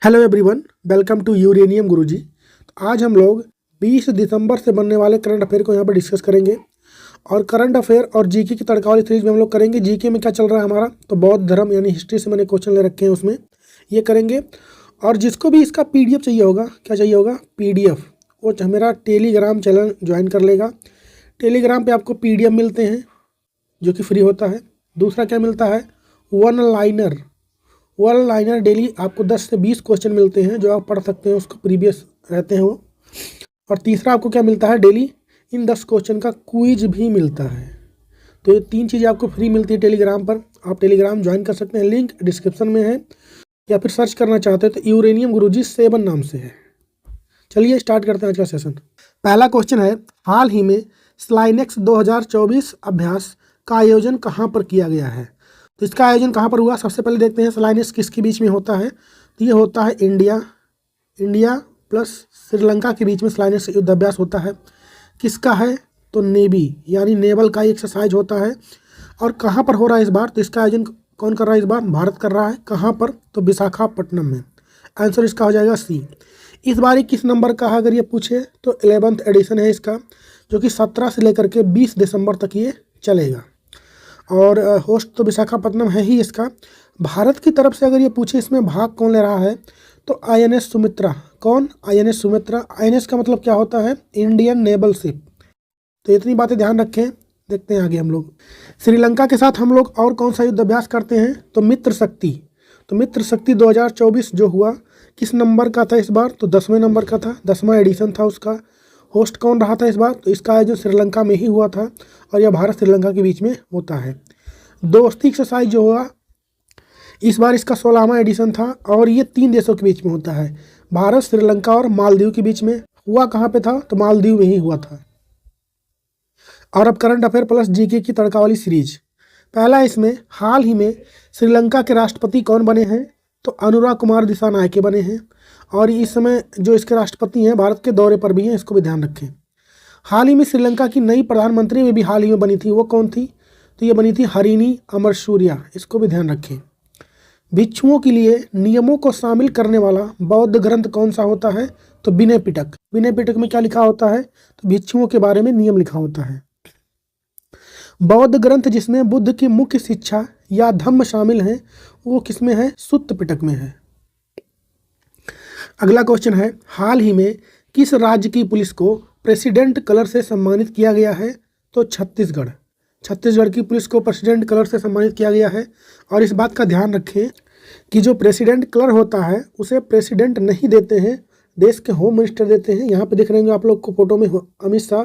Hello everyone, welcome to uranium Guruji. तो आज हम लोग 20 दिसंबर से बनने वाले करंट अफेयर को यहाँ पर डिस्कस करेंगे। और करंट अफेयर और जीके की तड़का वाली सीरीज में हम लोग करेंगे। जीके में क्या चल रहा है हमारा, तो बौद्ध धर्म यानी हिस्ट्री से मैंने क्वेश्चन ले रखे हैं, उसमें ये करेंगे। और जिसको भी इसका पीडीएफ चाहिए होगा, क्या चाहिए होगा, पीडीएफ, वो मेरा टेलीग्राम चैनल ज्वाइन कर लेगा। टेलीग्राम पर आपको पीडीएफ मिलते हैं जो कि फ्री होता है। दूसरा क्या मिलता है, वन लाइनर डेली आपको 10 से 20 क्वेश्चन मिलते हैं जो आप पढ़ सकते हैं, उसको प्रीवियस रहते हैं वो। और तीसरा आपको क्या मिलता है, डेली इन 10 क्वेश्चन का क्विज भी मिलता है। तो ये 3 चीज़ें आपको फ्री मिलती है टेलीग्राम पर। आप टेलीग्राम ज्वाइन कर सकते हैं, लिंक डिस्क्रिप्शन में है, या फिर सर्च करना चाहते हैं तो यूरेनियम गुरुजी 7 नाम से है। चलिए स्टार्ट करते हैं आज का सेशन। पहला क्वेश्चन है, हाल ही में स्लाइनेक्स 2024 अभ्यास का आयोजन कहाँ पर किया गया है? तो इसका आयोजन कहाँ पर हुआ, सबसे पहले देखते हैं स्लाइनेक्स किसके बीच में होता है। तो ये होता है इंडिया प्लस श्रीलंका के बीच में स्लाइनेक्स युद्धाभ्यास होता है। किसका है, तो नेवी यानी नेवल का एक्सरसाइज होता है। और कहाँ पर हो रहा है इस बार, तो इसका आयोजन कौन कर रहा है इस बार, भारत कर रहा है। कहाँ पर, तो विशाखापट्टनम में। आंसर इसका हो जाएगा सी। इस बार किस नंबर का है अगर ये पूछे, तो 11th एडिशन है इसका, जो कि 17 से लेकर के 20 दिसंबर तक ये चलेगा। और होस्ट तो विशाखापट्टनम है ही इसका। भारत की तरफ से अगर ये पूछे इसमें भाग कौन ले रहा है, तो आईएनएस सुमित्रा। कौन, आईएनएस सुमित्रा। आईएनएस का मतलब क्या होता है, इंडियन नेवल शिप। तो इतनी बातें ध्यान रखें। देखते हैं आगे हम लोग। श्रीलंका के साथ हम लोग और कौन सा युद्धाभ्यास करते हैं, तो मित्र शक्ति। तो मित्र शक्ति 2024 जो हुआ, किस नंबर का था इस बार, तो 10वें नंबर का था, 10वां एडिशन था उसका। होस्ट कौन रहा था इस बार, तो इसका आयोजन श्रीलंका में ही हुआ था। और यह भारत श्रीलंका के बीच में होता है। दोस्ती एक्सरसाइज जो हुआ इस बार, इसका 16वां एडिशन था। और ये 3 देशों के बीच में होता है, भारत, श्रीलंका और मालदीव के बीच में। हुआ कहाँ पे था, तो मालदीव में ही हुआ था। और अब करंट अफेयर प्लस जीके की तड़का वाली सीरीज। पहला इसमें, हाल ही में श्रीलंका के राष्ट्रपति कौन बने हैं, तो अनुराग कुमार दिसानायके बने हैं। और इस समय जो इसके राष्ट्रपति हैं भारत के दौरे पर भी हैं, इसको भी ध्यान रखें। हाल ही में श्रीलंका की नई प्रधानमंत्री में भी हाल ही में बनी थी, वो कौन थी, तो ये बनी थी हरिनी अमरसूरिया, इसको भी ध्यान रखें। भिक्षुओं के लिए नियमों को शामिल करने वाला बौद्ध ग्रंथ कौन सा होता है, तो विनय पिटक। विनय पिटक में क्या लिखा होता है, तो भिक्षुओं के बारे में नियम लिखा होता है। बौद्ध ग्रंथ जिसमें बुद्ध की मुख्य शिक्षा या धम्म शामिल है, वो किसमें है, सुत्त पिटक में है। अगला क्वेश्चन है, हाल ही में किस राज्य की पुलिस को प्रेसिडेंट कलर से सम्मानित किया गया है, तो छत्तीसगढ़। छत्तीसगढ़ की पुलिस को प्रेसिडेंट कलर से सम्मानित किया गया है। और इस बात का ध्यान रखें कि जो प्रेसिडेंट कलर होता है उसे प्रेसिडेंट नहीं देते हैं, देश के होम मिनिस्टर देते हैं। यहाँ पे देख रहे होंगे आप लोग को फोटो में अमित शाह,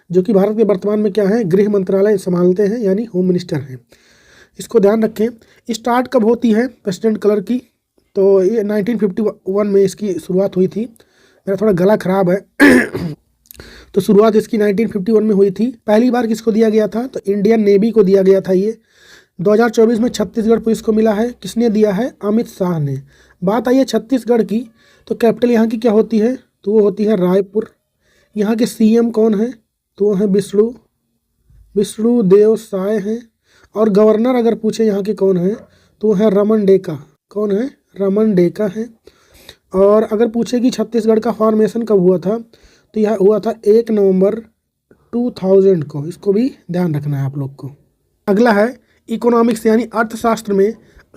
जो कि भारत के वर्तमान में क्या है, गृह मंत्रालय संभालते हैं, यानी होम मिनिस्टर हैं। इसको ध्यान रखें। स्टार्ट कब होती है प्रेसिडेंट कलर की, तो ये 1951 में इसकी शुरुआत हुई थी। मेरा थोड़ा गला खराब है तो शुरुआत इसकी 1951 में हुई थी। पहली बार किसको दिया गया था, तो इंडियन नेवी को दिया गया था ये। 2024 में छत्तीसगढ़ पुलिस को मिला है। किसने दिया है, अमित शाह ने। बात आई है छत्तीसगढ़ की, तो कैपिटल यहाँ की क्या होती है, तो वो होती है रायपुर। यहाँ के सीएम कौन है, तो वो है विष्णु देव साय हैं। और गवर्नर अगर पूछे यहाँ के कौन है, तो वो है रमन डेका। कौन है, रमन डेका है। और अगर पूछे कि छत्तीसगढ़ का फॉर्मेशन कब हुआ था, तो यह हुआ था 1 नवंबर 2000 को। इसको भी ध्यान रखना है आप लोग को। अगला है, इकोनॉमिक्स यानी अर्थशास्त्र में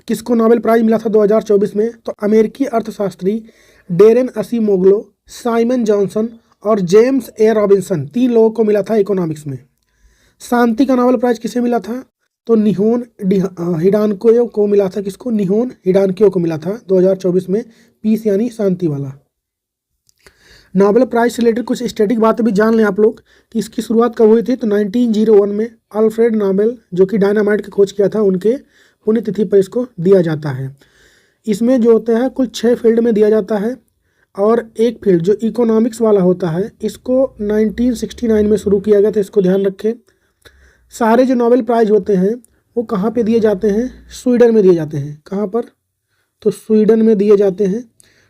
किसको नोबेल प्राइज मिला था 2024 में, तो अमेरिकी अर्थशास्त्री डेरेन असीमोग्लो, साइमन जॉनसन और जेम्स ए रॉबिन्सन, 3 लोगों को मिला था इकोनॉमिक्स में। शांति का नोबेल प्राइज किसे मिला था, तो निहोन हिडानक्यो को मिला था। किसको, निहोन हिडानक्यो को मिला था 2024 में। पीस यानी शांति वाला। नोबेल प्राइज से रिलेटेड कुछ स्टैटिक बातें भी जान लें आप लोग कि इसकी शुरुआत कब हुई थी, तो 1901 में अल्फ्रेड नोबेल, जो कि डायनामाइट की खोज किया था, उनके पुण्यतिथि पर इसको दिया जाता है। इसमें जो होता है कुल 6 फील्ड में दिया जाता है। और एक फील्ड जो इकोनॉमिक्स वाला होता है, इसको 1969 में शुरू किया गया था, इसको ध्यान रखें। सारे जो नोबेल प्राइज होते हैं वो कहाँ पे दिए जाते हैं, स्वीडन में दिए जाते हैं। कहाँ पर, तो स्वीडन में दिए जाते हैं,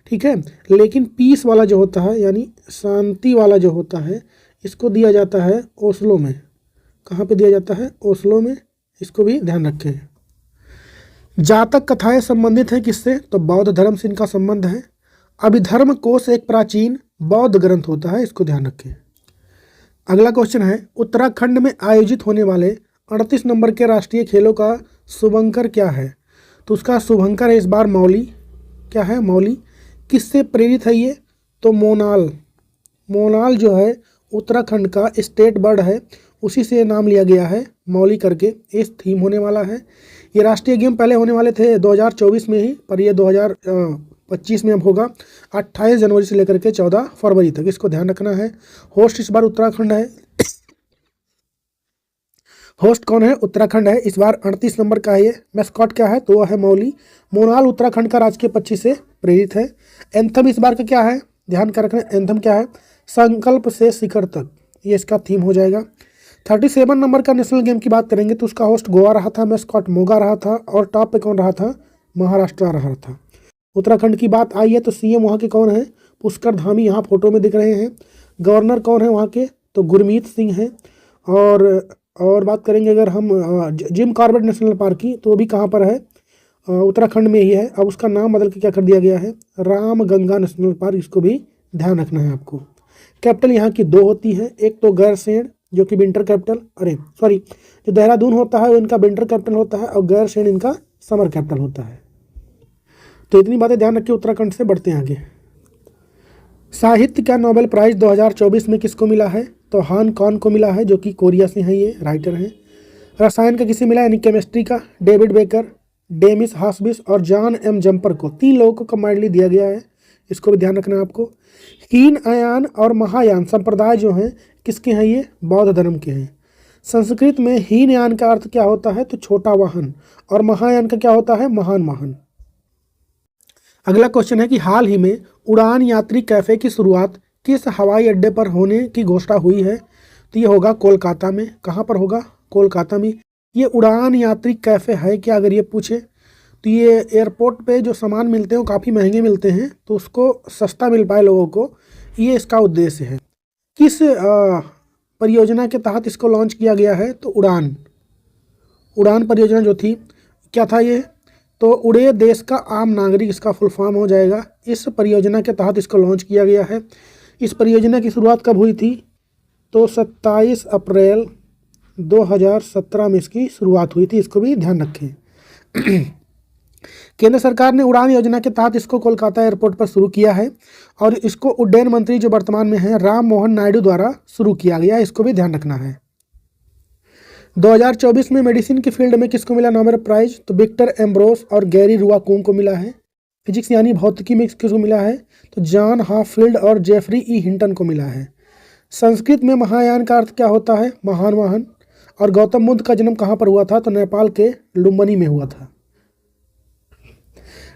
ठीक है। लेकिन पीस वाला जो होता है यानी शांति वाला जो होता है, इसको दिया जाता है ओस्लो में। कहाँ पे दिया जाता है, ओस्लो में। इसको भी ध्यान रखें। जातक कथाएं संबंधित हैं किससे? तो बौद्ध धर्म से इनका संबंध है। अभिधर्म कोश एक प्राचीन बौद्ध ग्रंथ होता है, इसको ध्यान रखें। अगला क्वेश्चन है, उत्तराखंड में आयोजित होने वाले 38 नंबर के राष्ट्रीय खेलों का शुभंकर क्या है? तो उसका शुभंकर है इस बार मौली। क्या है? मौली। किससे प्रेरित है ये? तो मोनाल। मोनाल जो है उत्तराखंड का स्टेट बर्ड है, उसी से नाम लिया गया है मौली करके। इस थीम होने वाला है। ये राष्ट्रीय गेम पहले होने वाले थे 2024 में ही, पर ये 2025 में अब होगा 28 जनवरी से लेकर के 14 फरवरी तक, इसको ध्यान रखना है। होस्ट इस बार उत्तराखंड है। होस्ट कौन है? उत्तराखंड है। इस बार 38 नंबर का है ये। मैस्कॉट क्या है? तो वह है मौली। मोनाल उत्तराखंड का राजकीय पक्षी से प्रेरित है। एंथम इस बार का क्या है? ध्यान कर रखना, एंथम क्या है? संकल्प से शिखर तक, ये इसका थीम हो जाएगा। 37 नंबर का नेशनल गेम की बात करेंगे तो उसका होस्ट गोवा रहा था, मैस्कॉट मोगा रहा था, और टॉप पे कौन रहा था? महाराष्ट्र रहा था। उत्तराखंड की बात आई है तो सीएम वहाँ के कौन है? पुष्कर धामी यहाँ फोटो में दिख रहे हैं। गवर्नर कौन है वहाँ के? तो गुरमीत सिंह हैं। और बात करेंगे अगर हम जिम कॉर्बेट नेशनल पार्क की, तो वो भी कहाँ पर है? उत्तराखंड में ही है। अब उसका नाम बदल के क्या कर दिया गया है? राम गंगा नेशनल पार्क, इसको भी ध्यान रखना है आपको। कैपिटल यहाँ की 2 होती है, एक तो गैरसैंण जो कि विंटर कैपिटल, जो देहरादून होता है वो इनका विंटर कैपिटल होता है, और गैरसैंण इनका समर कैपिटल होता है। तो इतनी बातें ध्यान रखिए। उत्तराखंड से बढ़ते हैं आगे। साहित्य का नोबेल प्राइज 2024 में किसको मिला है? तो हान कॉन को मिला है, जो कि कोरिया से हैं, ये राइटर हैं। रसायन का किसे मिला? यानी केमिस्ट्री का डेविड बेकर, डेमिस हास्बिस और जॉन एम जम्पर को, 3 लोगों को कंबाइंडली दिया गया है, इसको भी ध्यान रखना है आपको। हीनयान और महायान संप्रदाय जो हैं किसके हैं? ये बौद्ध धर्म के हैं। संस्कृत में हीनयान का अर्थ क्या होता है? तो छोटा वाहन, और महायान का क्या होता है? महान वाहन। अगला क्वेश्चन है कि हाल ही में उड़ान यात्री कैफ़े की शुरुआत किस हवाई अड्डे पर होने की घोषणा हुई है? तो ये होगा कोलकाता में। कहाँ पर होगा? कोलकाता में। ये उड़ान यात्री कैफ़े है क्या, अगर ये पूछे तो ये एयरपोर्ट पे जो सामान मिलते हैं वो काफ़ी महंगे मिलते हैं, तो उसको सस्ता मिल पाए लोगों को, ये इसका उद्देश्य है। किस परियोजना के तहत इसको लॉन्च किया गया है? तो उड़ान परियोजना जो थी, क्या था ये? तो उड़े देश का आम नागरिक, इसका फुल फॉर्म हो जाएगा। इस परियोजना के तहत इसको लॉन्च किया गया है। इस परियोजना की शुरुआत कब हुई थी? तो 27 अप्रैल 2017 में इसकी शुरुआत हुई थी, इसको भी ध्यान रखें। केंद्र सरकार ने उड़ान योजना के तहत इसको कोलकाता एयरपोर्ट पर शुरू किया है, और इसको उड्डयन मंत्री जो वर्तमान में हैं राम मोहन नायडू द्वारा शुरू किया गया, इसको भी ध्यान रखना है। 2024 में मेडिसिन की फील्ड में किसको मिला नोबेल प्राइज? तो विक्टर एम्ब्रोस और गैरी रुआकुम को मिला है। फिजिक्स यानी भौतिकी में किसको मिला है? तो जॉन हाफील्ड और जेफरी ई हिंटन को मिला है। संस्कृत में महायान का अर्थ क्या होता है? महान वाहन। और गौतम बुद्ध का जन्म कहाँ पर हुआ था? तो नेपाल के लुम्बिनी में हुआ था।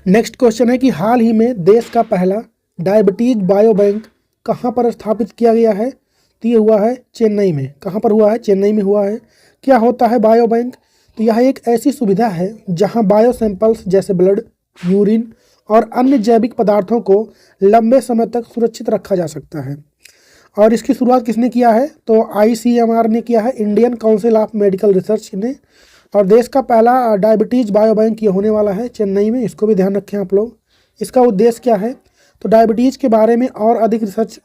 नेक्स्ट क्वेश्चन है कि हाल ही में देश का पहला डायबिटीज बायो बैंक कहाँ पर स्थापित किया गया है? तो ये हुआ है चेन्नई में। कहाँ पर हुआ है? चेन्नई में हुआ है। क्या होता है बायो बैंक? तो यह एक ऐसी सुविधा है जहां बायो सैंपल्स जैसे ब्लड, यूरिन और अन्य जैविक पदार्थों को लंबे समय तक सुरक्षित रखा जा सकता है। और इसकी शुरुआत किसने किया है? तो ICMR ने किया है, Indian council of medical research ने। और देश का पहला डायबिटीज बायो बैंक ये होने वाला है चेन्नई में, इसको भी ध्यान रखें आप लोग। इसका उद्देश्य क्या है? तो डायबिटीज़ के बारे में और अधिक रिसर्च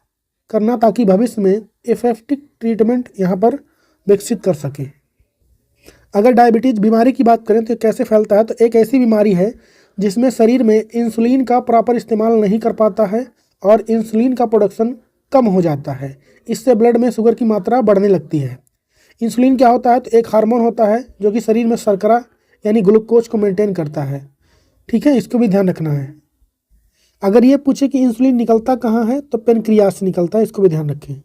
करना, ताकि भविष्य में इफेक्टिव ट्रीटमेंट यहाँ पर विकसित कर सकें। अगर डायबिटीज़ बीमारी की बात करें तो कैसे फैलता है? तो एक ऐसी बीमारी है जिसमें शरीर में इंसुलिन का प्रॉपर इस्तेमाल नहीं कर पाता है और इंसुलिन का प्रोडक्शन कम हो जाता है। इससे ब्लड में शुगर की मात्रा बढ़ने लगती है। इंसुलिन क्या होता है? तो एक हार्मोन होता है जो कि शरीर में शर्करा यानी ग्लूकोज को मेंटेन करता है। ठीक है, इसको भी ध्यान रखना है। अगर ये पूछे कि इंसुलिन निकलता कहाँ है? तो पेनक्रियास से निकलता है, इसको भी ध्यान रखें।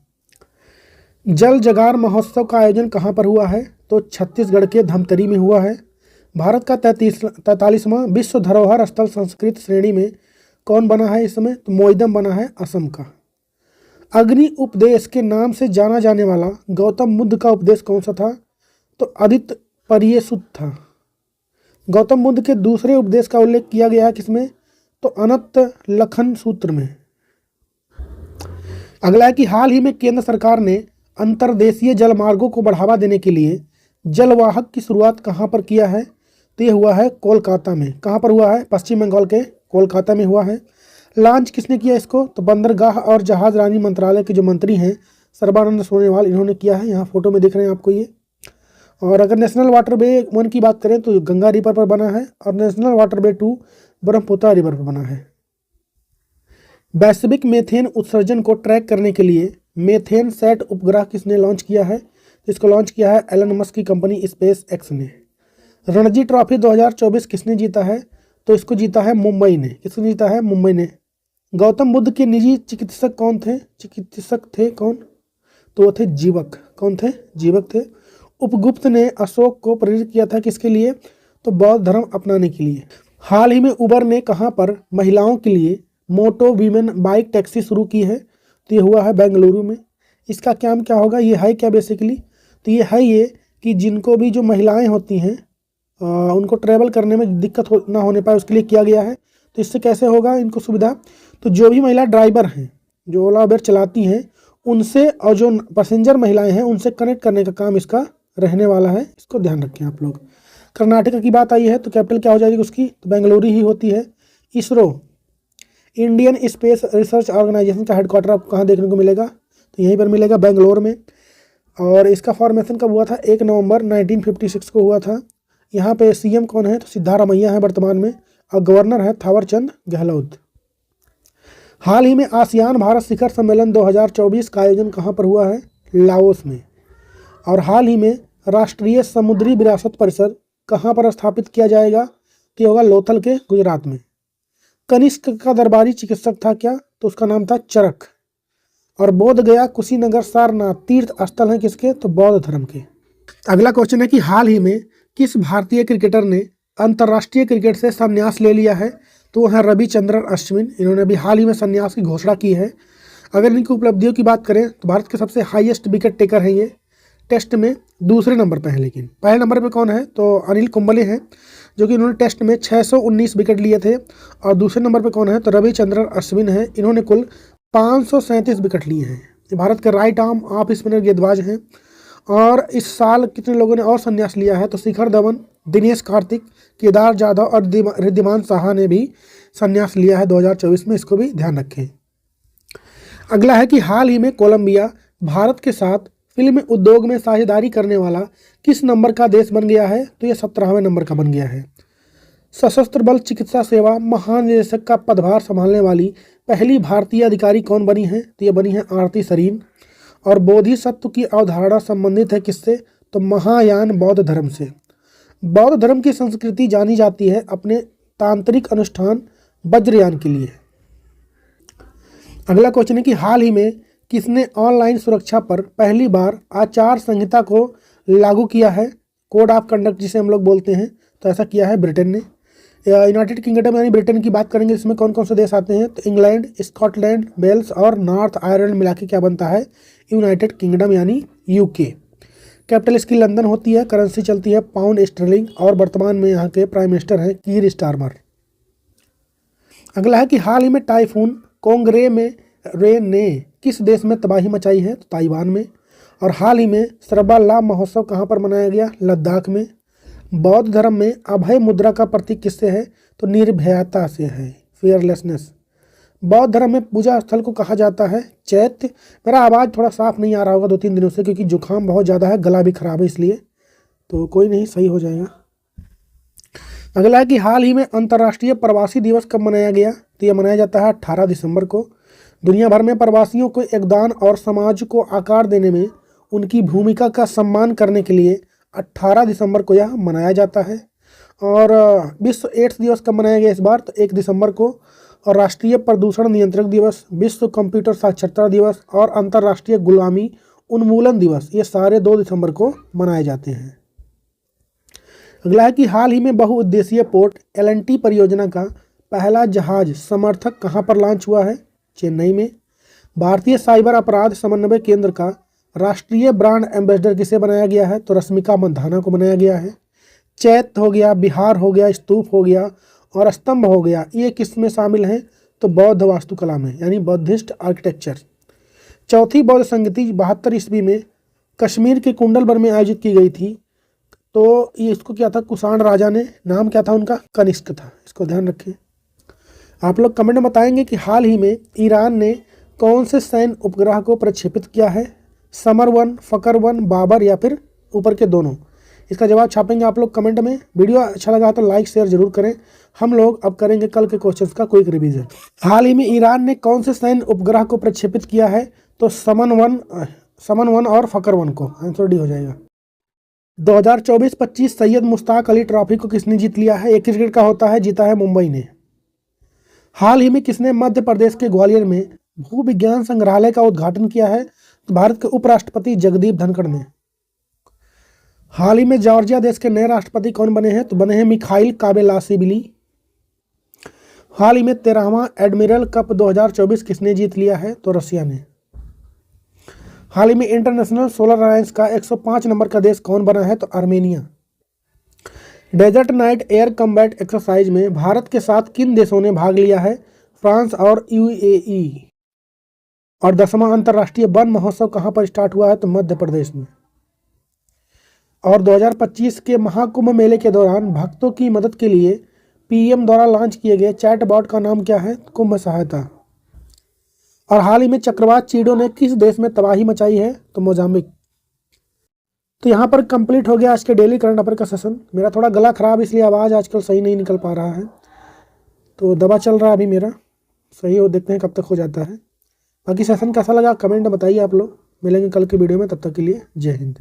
जल जगार महोत्सव का आयोजन कहाँ पर हुआ है? तो छत्तीसगढ़ के धमतरी में हुआ है। भारत का 43वां विश्व धरोहर स्थल संस्कृत श्रेणी में कौन बना है इस समय? तो मोइदम बना है असम का। अग्नि उपदेश के नाम से जाना जाने वाला गौतम बुद्ध का उपदेश कौन सा था? तो अदित परियेसुत था। गौतम बुद्ध के दूसरे उपदेश का उल्लेख किया गया है किसमें? तो अनंत लखन सूत्र में। अगला है कि हाल ही में केंद्र सरकार ने अंतर्देशीय जल मार्गों को बढ़ावा देने के लिए जलवाहक की शुरुआत कहाँ पर किया है? तो ये हुआ है कोलकाता में। कहाँ पर हुआ है? पश्चिम बंगाल के कोलकाता में हुआ है। लॉन्च किसने किया इसको? तो बंदरगाह और जहाज रानी मंत्रालय के जो मंत्री हैं सर्बानंद सोनोवाल, इन्होंने किया है। यहाँ फोटो में दिख रहे हैं आपको ये। और अगर नेशनल वाटरवे 1 की बात करें तो गंगा रिवर पर बना है, और नेशनल वाटरवे 2 ब्रह्मपुत्र रिवर पर बना है। वैश्विक मीथेन उत्सर्जन को ट्रैक करने के लिए मीथेन सैट उपग्रह किसने लॉन्च किया है? इसको लॉन्च किया है एलन मस्क की कंपनी स्पेस एक्स ने। रणजी ट्रॉफी 2024 किसने जीता है? तो इसको जीता है मुंबई ने। किसने जीता है? मुंबई ने। गौतम बुद्ध के निजी चिकित्सक कौन थे? चिकित्सक थे कौन? तो वो थे जीवक। कौन थे? जीवक थे। उपगुप्त ने अशोक को प्रेरित किया था किसके लिए? तो बौद्ध धर्म अपनाने के लिए। हाल ही में उबर ने कहाँ पर महिलाओं के लिए मोटो वीमेन बाइक टैक्सी शुरू की है? तो ये हुआ है बेंगलुरु में। इसका काम क्या होगा? ये है क्या बेसिकली? तो ये है ये कि जिनको भी जो महिलाएं होती हैं उनको ट्रैवल करने में दिक्कत ना होने पाए उसके लिए किया गया है। तो इससे कैसे होगा इनको सुविधा? तो जो भी महिला ड्राइवर हैं जो ओला उबेर चलाती हैं उनसे, और जो पैसेंजर महिलाएं हैं उनसे कनेक्ट करने का काम इसका रहने वाला है। इसको ध्यान रखें आप लोग। कर्नाटक की बात आई है तो कैपिटल क्या हो जाएगी उसकी? तो बेंगलुरु ही होती है। ISRO Indian space research organisation का हेडक्वार्टर आपको कहाँ देखने को मिलेगा? तो यहीं पर मिलेगा, बेंगलोर में। और इसका फॉर्मेशन कब हुआ था? 1 नवंबर 1956 को हुआ था। यहाँ पे सीएम कौन है? तो सिद्धारमैया है वर्तमान में, और गवर्नर है थावरचंद गहलोत। हाल ही में आसियान भारत शिखर सम्मेलन 2024 का आयोजन कहाँ पर हुआ है? लाओस में। और हाल ही में राष्ट्रीय समुद्री विरासत परिसर कहाँ पर स्थापित किया जाएगा? तो ये होगा लोथल के, गुजरात में। कनिष्क का दरबारी चिकित्सक था क्या? तो उसका नाम था चरक। और बोध गया, कुशीनगर, सारनाथ तीर्थ स्थल हैं किसके? तो बौद्ध धर्म के। अगला क्वेश्चन है कि हाल ही में किस भारतीय क्रिकेटर ने अंतर्राष्ट्रीय क्रिकेट से संन्यास ले लिया है? तो वो है रविचंद्रन अश्विन। इन्होंने अभी हाल ही में संन्यास की घोषणा की है। अगर इनकी उपलब्धियों की बात करें तो भारत के सबसे हाईएस्ट विकेट टेकर हैं ये। टेस्ट में दूसरे नंबर पर हैं, लेकिन पहले नंबर पे कौन है? तो अनिल कुंबले हैं, जो कि इन्होंने टेस्ट में 619 विकेट लिए थे। और दूसरे नंबर पे कौन है? तो रविचंद्रन अश्विन है। इन्होंने कुल 537 विकेट लिए हैं। ये भारत के राइट आर्म ऑफ स्पिनर गेंदबाज हैं। और इस साल कितने लोगों ने और संन्यास लिया है? तो शिखर धवन, दिनेश कार्तिक, केदार जाधव और रिद्धिमान साहा ने भी संन्यास लिया है 2024 में। इसको भी ध्यान रखें। अगला है कि हाल ही में कोलंबिया भारत के साथ फिल्म उद्योग में साझेदारी करने वाला किस नंबर का देश बन गया है? तो ये 17वें नंबर का बन गया है। सशस्त्र बल चिकित्सा सेवा महानिदेशक का पदभार संभालने वाली पहली भारतीय अधिकारी कौन बनी है? तो ये बनी है आरती सरीन। और बोधिसत्व की अवधारणा संबंधित है किससे? तो महायान बौद्ध धर्म से। बौद्ध धर्म की संस्कृति जानी जाती है अपने तांत्रिक अनुष्ठान वज्रयान के लिए। अगला क्वेश्चन है कि हाल ही में किसने ऑनलाइन सुरक्षा पर पहली बार आचार संहिता को लागू किया है? कोड ऑफ कंडक्ट जिसे हम लोग बोलते हैं, तो ऐसा किया है ब्रिटेन ने। यूनाइटेड किंगडम यानी ब्रिटेन की बात करेंगे, इसमें कौन कौन से देश आते हैं? तो इंग्लैंड, स्कॉटलैंड, वेल्स और नॉर्थ आयरलैंड मिला के क्या बनता है? यूनाइटेड किंगडम यानी यूके। कैपिटल इसकी लंदन होती है। करेंसी चलती है पाउंड स्टर्लिंग। और वर्तमान में यहाँ के प्राइम मिनिस्टर हैं कीर स्टारमर। अगला है कि हाल ही में टाइफून कोंगरे में रे ने किस देश में तबाही मचाई है? तो ताइवान में। और हाल ही में सरबाला महोत्सव कहाँ पर मनाया गया? लद्दाख में। बौद्ध धर्म में अभय मुद्रा का प्रतीक किससे है? तो निर्भयता से है, फियरलेसनेस। बौद्ध धर्म में पूजा स्थल को कहा जाता है चैत्य। मेरा आवाज़ थोड़ा साफ नहीं आ रहा होगा 2-3 दिनों से, क्योंकि जुकाम बहुत ज़्यादा है, गला भी खराब है, इसलिए तो कोई नहीं, सही हो जाएगा। अगला है कि हाल ही में अंतर्राष्ट्रीय प्रवासी दिवस कब मनाया गया? तो यह मनाया जाता है 18 दिसंबर को। दुनिया भर में प्रवासियों को योगदान और समाज को आकार देने में उनकी भूमिका का सम्मान करने के लिए 18 दिसंबर को यह मनाया जाता है। और विश्व एड्स दिवस कब मनाया गया इस बार? तो 1 दिसंबर को। और राष्ट्रीय प्रदूषण नियंत्रक दिवस, विश्व कंप्यूटर साक्षरता दिवस और अंतर्राष्ट्रीय गुलामी उन्मूलन दिवस, ये सारे 2 दिसंबर को मनाए जाते हैं। अगला है कि हाल ही में बहुउद्देशीय पोर्ट एल&टी परियोजना का पहला जहाज समर्थक कहाँ पर लॉन्च हुआ है? चेन्नई में। भारतीय साइबर अपराध समन्वय केंद्र का राष्ट्रीय ब्रांड एम्बेसडर किसे बनाया गया है? तो रश्मिका मंधाना को बनाया गया है। चैत्य हो गया, बिहार हो गया, स्तूप हो गया और स्तंभ हो गया, ये किस में शामिल हैं? तो बौद्ध वास्तुकला में, यानी बौद्धिस्ट आर्किटेक्चर। चौथी बौद्ध संगति 72 ईस्वी में कश्मीर के कुंडलबर में आयोजित की गई थी। तो ये इसको किया था कुषाण राजा ने, नाम क्या था उनका, कनिष्क था, इसको ध्यान रखिए। आप लोग कमेंट में बताएंगे कि हाल ही में ईरान ने कौन से सैन्य उपग्रह को प्रक्षेपित किया है, समर-1, फकर-1, बाबर या फिर ऊपर के दोनों। इसका जवाब छापेंगे आप लोग कमेंट में। वीडियो अच्छा लगा तो लाइक शेयर जरूर करें। हम लोग अब करेंगे कल के क्वेश्चंस का क्विक रिवीजन। हाल ही में ईरान ने कौन से सैन्य उपग्रह को प्रक्षेपित किया है, तो समन-1 और फकर-1 को, आंसर डी हो जाएगा। 2024-25 सैयद मुश्ताक अली ट्रॉफी को किसने जीत लिया है, एक क्रिकेट का होता है, जीता है मुंबई ने। हाल ही में किसने मध्य प्रदेश के ग्वालियर में भू विज्ञान संग्रहालय का उद्घाटन किया है, तो भारत के उपराष्ट्रपति जगदीप धनखड़ ने। हाल ही में जॉर्जिया देश के नए राष्ट्रपति कौन बने हैं, तो बने हैं मिखाइल काबेलासीविली। हाल ही में 13वां एडमिरल कप 2024 किसने जीत लिया है, तो रसिया ने। हाल ही में इंटरनेशनल सोलर अलायंस का 105 नंबर का देश कौन बना है, तो Armenia. Desert knight air combat exercise में भारत के साथ किन देशों ने भाग लिया है, फ्रांस और यूएई। और 10वां अंतर्राष्ट्रीय वन महोत्सव कहाँ पर स्टार्ट हुआ है, तो मध्य प्रदेश में। और 2025 के महाकुंभ मेले के दौरान भक्तों की मदद के लिए पीएम द्वारा लॉन्च किए गए चैटबॉट का नाम क्या है, कुंभ सहायता। और हाल ही में चक्रवात चीडो ने किस देश में तबाही मचाई है, तो मोजाम्बिक। तो यहाँ पर कंप्लीट हो गया आज के डेली करंट अफेयर का सेशन। मेरा थोड़ा गला खराब इसलिए आवाज़ आजकल सही नहीं निकल पा रहा है, तो दवा चल रहा है अभी मेरा, सही हो, देखते हैं कब तक हो जाता है। बाकी सेशन कैसा लगा कमेंट में बताइए आप लोग। मिलेंगे कल के वीडियो में, तब तक के लिए जय हिंद।